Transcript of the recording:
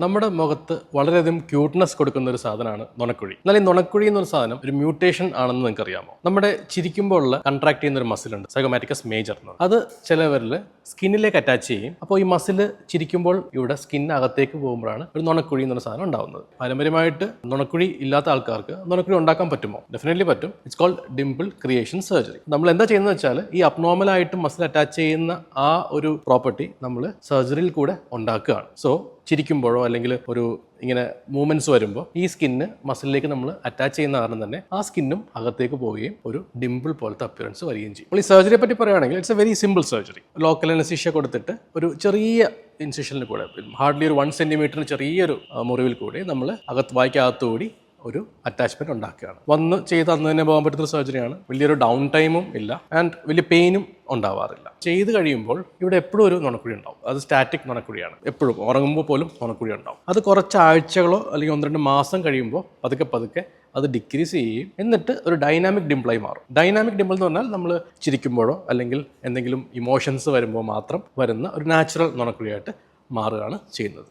നമ്മുടെ മുഖത്ത് വളരെയധികം ക്യൂട്ട്നെസ് കൊടുക്കുന്ന ഒരു സാധനമാണ് നുണക്കുഴി. എന്നാൽ ഈ നുണക്കുഴി എന്നൊരു സാധനം ഒരു മ്യൂട്ടേഷൻ ആണെന്ന് നിങ്ങൾക്ക് അറിയാമോ? നമ്മുടെ ചിരിക്കുമ്പോൾ ഉള്ള കൺട്രാക്ട് ചെയ്യുന്ന ഒരു മസിൽ ഉണ്ട്, സൈഗോമാറ്റിക്കസ് മേജർ എന്ന്. അത് ചിലവരിൽ സ്കിന്നിലേക്ക് അറ്റാച്ച് ചെയ്യും. അപ്പോൾ ഈ മസിൽ ചിരിക്കുമ്പോൾ ഇവിടെ സ്കിന്നകത്തേക്ക് പോകുമ്പോഴാണ് ഒരു നുണക്കുഴി എന്നൊരു സാധനം ഉണ്ടാവുന്നത്. പാരമ്പര്യമായിട്ട് നുണക്കുഴി ഇല്ലാത്ത ആൾക്കാർക്ക് നുണക്കുഴി ഉണ്ടാക്കാൻ പറ്റുമോ? ഡെഫിനറ്റ്ലി പറ്റും. It's called dimple creation surgery. നമ്മൾ എന്താ ചെയ്യുന്നത് വെച്ചാൽ ഈ അബ്നോർമലായിട്ട് മസിൽ അറ്റാച്ച് ചെയ്യുന്ന ആ ഒരു പ്രോപ്പർട്ടി നമ്മൾ സർജറിയിൽ കൂടെ ഉണ്ടാക്കുകയാണ്. സോ ചിരിക്കുമ്പോഴോ അല്ലെങ്കിൽ ഒരു ഇങ്ങനെ മൂവ്മെന്റ്സ് വരുമ്പോൾ ഈ സ്കിന്ന് മസിലിലേക്ക് നമ്മൾ അറ്റാച്ച് ചെയ്യുന്ന കാരണം തന്നെ ആ സ്കിന്നും അകത്തേക്ക് പോവുകയും ഒരു ഡിംപിൾ പോലത്തെ അപ്പിയറൻസ് വരികയും ചെയ്യും. അപ്പോൾ ഈ സർജറിയെ പറ്റി പറയുകയാണെങ്കിൽ it's A very simple surgery. Local anaesthesia കൊടുത്തിട്ട് ഒരു ചെറിയ ഇൻസിഷനിൽ കൂടെ ഹാർഡ്ലി ഒരു 1 സെന്റിമീറ്ററിന് ചെറിയൊരു മുറിവിൽ കൂടി നമ്മൾ വായ്ക്കകത്തുകൂടി ഒരു അറ്റാച്ച്മെന്റ് ഉണ്ടാക്കുകയാണ്. വന്ന് ചെയ്ത് അന്ന് തന്നെ പോകാൻ പറ്റുന്ന സർജറിയാണ്. വലിയൊരു ഡൗൺ ടൈമും ഇല്ല ആൻഡ് വലിയ പെയിനും ഉണ്ടാവാറില്ല. ചെയ്ത് കഴിയുമ്പോൾ ഇവിടെ എപ്പോഴും ഒരു നുണക്കുഴി ഉണ്ടാവും. അത് സ്റ്റാറ്റിക് നുണക്കുഴിയാണ്. എപ്പോഴും ഉറങ്ങുമ്പോൾ പോലും നുണക്കുഴി ഉണ്ടാവും. അത് കുറച്ച് ആഴ്ചകളോ അല്ലെങ്കിൽ 1-2 മാസം കഴിയുമ്പോൾ പതുക്കെ അത് ഡിക്രീസ് ചെയ്യുകയും എന്നിട്ട് ഒരു ഡൈനാമിക് ഡിംപിളായി മാറും. ഡൈനാമിക് ഡിംപിൾ എന്ന് പറഞ്ഞാൽ നമ്മൾ ചിരിക്കുമ്പോഴോ അല്ലെങ്കിൽ എന്തെങ്കിലും ഇമോഷൻസ് വരുമ്പോൾ മാത്രം വരുന്ന ഒരു നാച്ചുറൽ നുണക്കുഴിയായിട്ട് മാറുകയാണ് ചെയ്യുന്നത്.